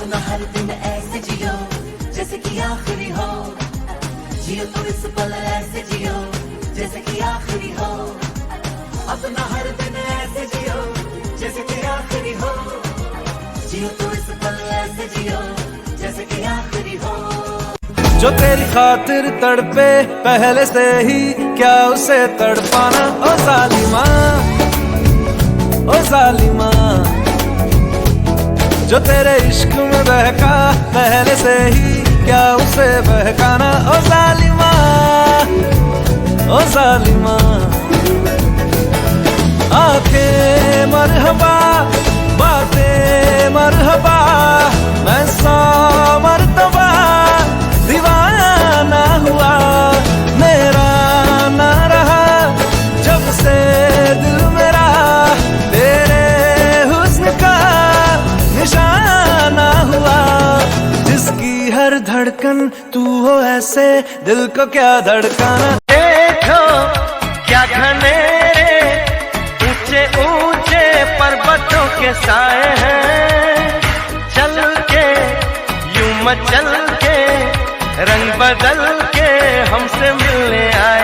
अपना हर दिन ऐसे जियो जैसे कि आखिरी हो, जियो तो इस पल ऐसे जियो जैसे कि आखिरी हो, अपना हर दिन ऐसे जियो जैसे कि आखिरी हो, जियो तो इस पल ऐसे जियो जैसे कि आखिरी हो। जो तेरी खातिर तड़पे पहले से ही क्या उसे तड़पाना, ओ जालिमा, ओ जालिमा। जो तेरे इश्क में बहका पहले से ही क्या उसे बहकाना, ओ जालिमा, ओ जालिमा। आंखें मरहबा बातें मरहबा, मैं 100 मरतबा दीवाना हुआ, मेरा ना रहा जब से दिल मेरा तेरे हुस्न का निशाना हुआ। जिसकी हर धड़कन तू हो ऐसे दिल को क्या धड़काना। देखो क्या घनेरे ऊंचे ऊंचे पर्वतों के साए हैं, चल के यूं मचल के रंग बदल के हमसे मिलने आए।